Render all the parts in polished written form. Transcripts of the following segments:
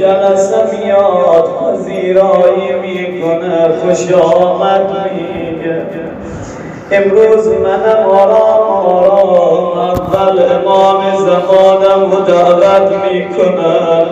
جلسه میاد پذیرایی میکنه خوش آمد میگه امروز منم آرام اول امام زمانم و دعوت میکنم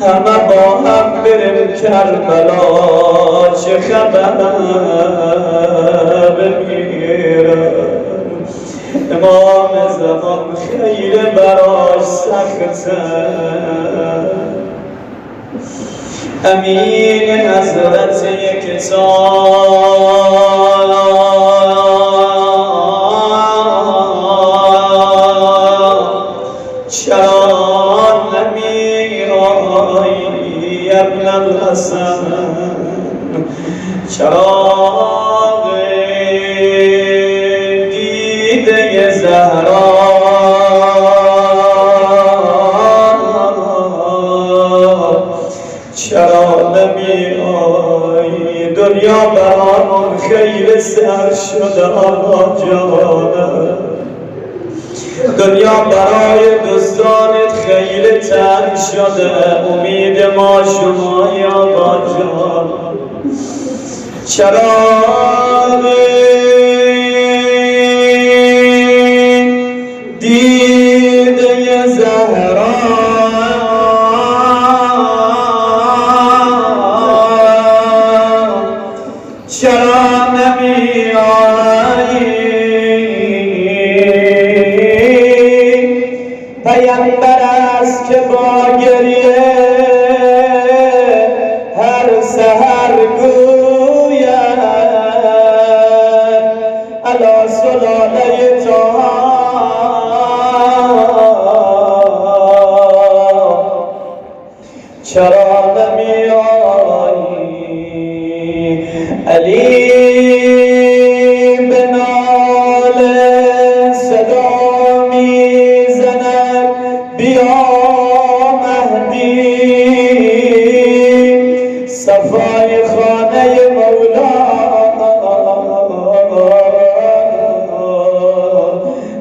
همه با هم بریم کربلا چه خبر بمیرم امام زمان خیلی براش سخته امین حضرت کتاب چرا نمیایی ابن الحسن چراغ دیده زهرا چرا نمیایی دنیا برامون خیلی سر شده آقا جانم دنیا برای دوستانت خیلی تنگ شده امید ما شمایی آقا جان چراغ دیده زهرا چرا نمیایی پیامبر است که با گریه هر سحر گوید علی سلاله طه چرا نمیایی علی بنال صدا میزند بیا مهدی صفای خانه مولا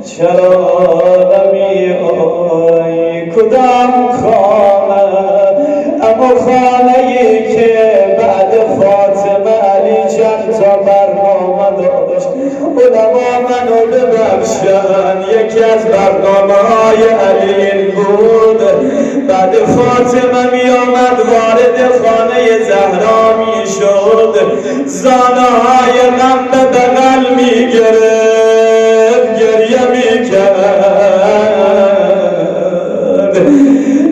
چرا نمیایی کدام خانه اما خانه‌ای که بعد فاطمه علی چند تا برنامه داشت علما منو ببخشن یکی از برنامه‌های علی این بود بعد فاطمه می آمد وارد خانه زهرا می شد زانه‌های غم به بغل می گرفت گریه می کرد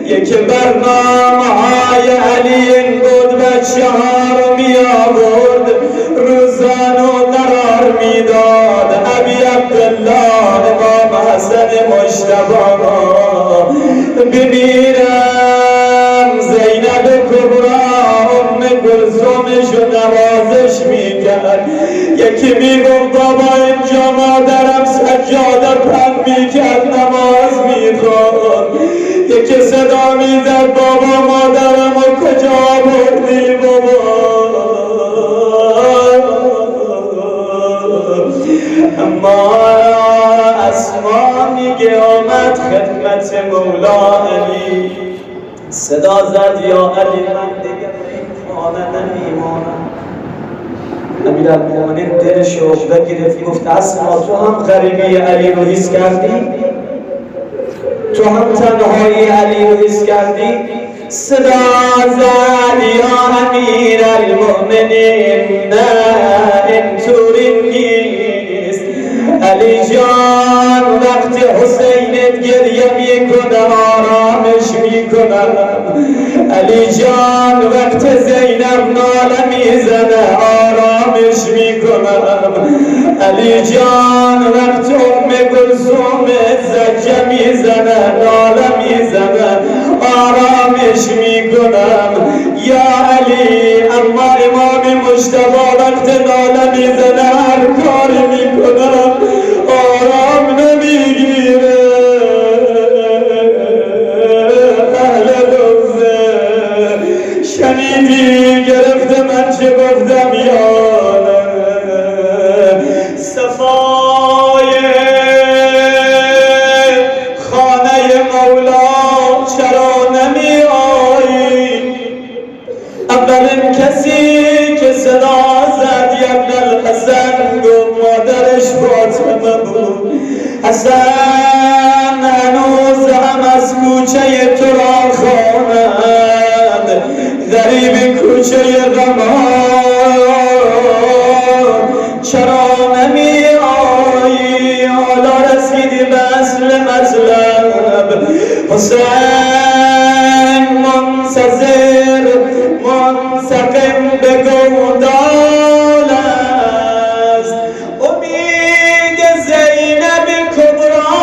یکی برنامه‌های علی این بود بچه ها رو می آورد روزان و قرار می داد ابی عبدالله امام حسن مجتبی بمیرم زینب کبرا ام کلثومش رو نوازش می کرد یکی می گفت بابا اینجا مادرم سجاده پن می کرد نماز می خواند یکی صدا می زد بابا مادرم رو کجا بردی بابا اما اسما میگه آمد خدمت مولا علی صدا زد یا علی من دیگه این خانه نمیمانم امیرالمومنین دلش عقده گرفت گفت اسما تو هم غریبی علی رو حس کردی؟ تو هم تنهایی علی رو حس کردی؟ صدا زد یا امیرالمومنین نه اینطوری نیست علی جان وقت حسینت گریه میکنه آرامش میکنم علی جان وقت زینب ناله میزنه آرامش میکنم علی جان وقت ام کلثوم زجه میزنه ناله میزنه آرامش میکنم یا علی اما امام مجتبی وقت ناله میزنه هر کاری میکنم آرام نمیگیره اهل روزه شنیدی گرفته من چه گفتم یادم صفای خانه مولا چرا نمیاد اولین کسی که صدا زد ابن الحسن گفت مادرش فاطمه بود. حسن هنوز هم از کوچه تو را خواند، غریب کوچه غمان، چرا نمی آیی؟ حالا رسیدی به اصل مطلب. حسین منتظر منتقم به گودال است، امید زینب کبرا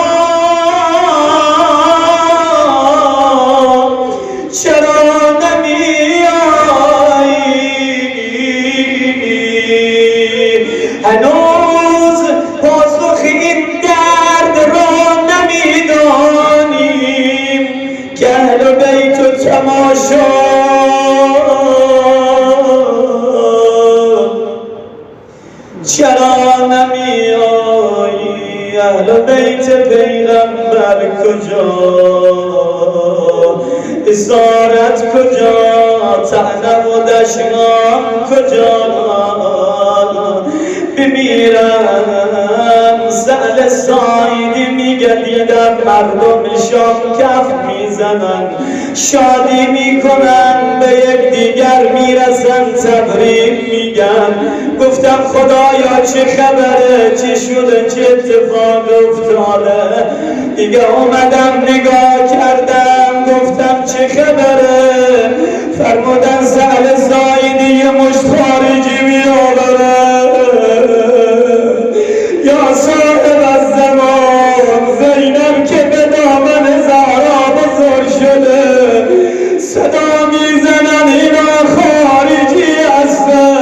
چرا نمی آیی؟ هنوز پاسخ این درد را نمیدانیم که اهل بیت و تماشا چرا نمی آیی؟ اهل بیت پیغمبر کجا؟ اسارت کجا؟ طعنه و دشنام کجا؟ بمیرم. سهل سایدی میگه دیدم مردم شام کف میزنن، شادی میکنن، به یک دیگر میرسن، تبریک میگن. گفتم خدایا چه خبره؟ چی شده؟ چه اتفاق افتاده؟ دیگه اومدم نگاه کردم، گفتم چه خبره؟ فرمودن سهل سایدی یه مشت خارجی میآوره. یا صاحب الزمان، زینب که به دامن زهرا بزرگ شده، صدا میزنن اینا خارجی هستن.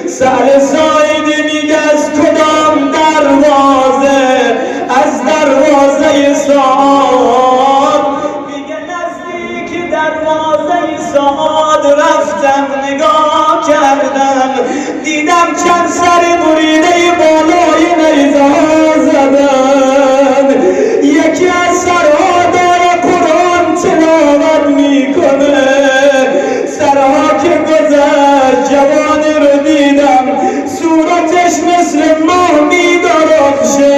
سهل سایدی میگه از کدام دروازه؟ از دروازه سعاد. میگه نزدیک دروازه سعاد رفتم، نگاه کردم، دیدم چند سر بریده بالای نیزه ها زدن. یکی از سرها داره قرآن تلاوت میکنه. سرها که گذشت جوانی رو دیدم، صورتش مثل ماه میدرخشه،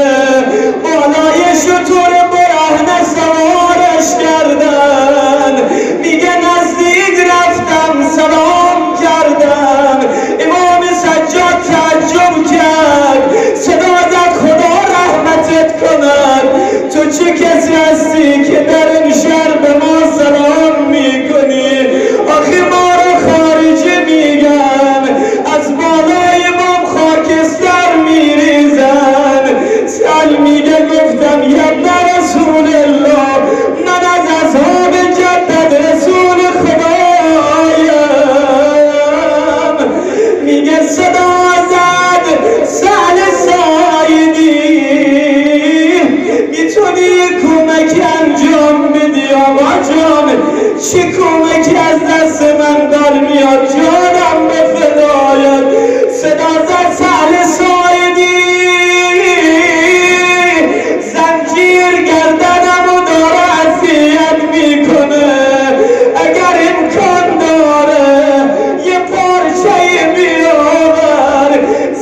بالای شتر برهنه سوارش کردن. میگه نزدیک رفتم سلام کردم، امام سجاد تعجب کرد، صدا زد خدا رحمتت کند، تو چه کسی هستی که در این شهر به ما سلام میکنی؟ آخه ما رو خارجی میگن، از بالای بام خاکستر میریزن. سال میگه گفتم یا رسول الله، من از اصحاب جدد رسول خدایم. میگه صدا زد سهل سایدی، میتونی کمک انجام بدی آقا جان؟ چه کمکی از دست من برمیاد؟ جانم به فدایت. صدا زد سهل سایدی، زنجیر گردنم و داره اذیت میکنه، اگر امکان داره یه پارچه بیاور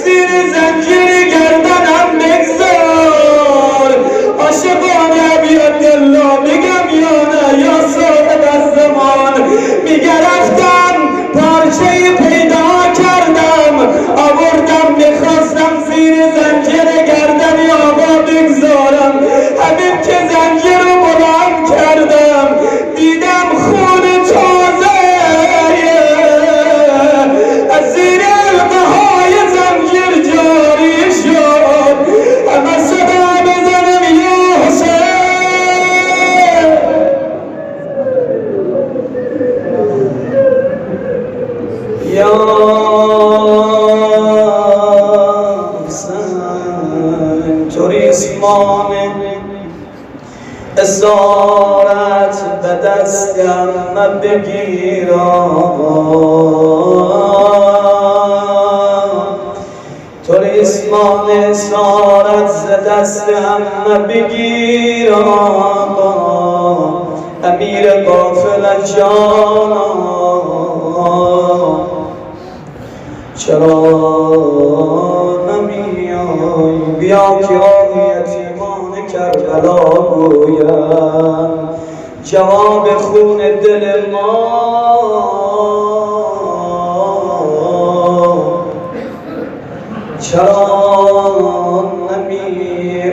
زیر زنجیر گردنم بگذار. عاشقانه بیادالله میگم یا نه یا صاحب الزمان. میگه رفتم پارچه پیدا کردم، آوردم، میخواستم زیر زنجیر گردن آقا بگذارم. همین که زنجیر رو بلند کردم، دیدم خون تازه از زیر حلقه های زنجیر جاری شد. همه صدا بزنم یا حسین، یا حسین. تو ریسمان اسارت به دستم بگیرم، تو ریسمان اسارت ز دستم بگیرم. امیر قافله جانم چرا نمیای بیا که یتیمان کربلا گویم جواب خون دل ما چرا نمیای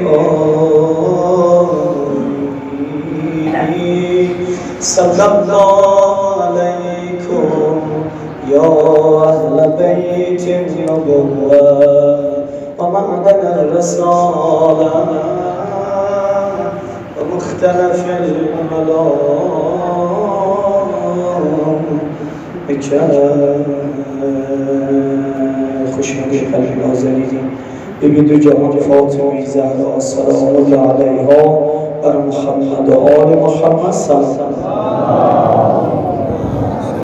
صلی الله علیکم یا اهل بیت النبوة و معدن الرسالة و مختلف الملائكة خوشنودی قلبی نازنینی ببی دو جهان فاطمی زهرا سلام الله علیها بر محمد و آل محمد سلام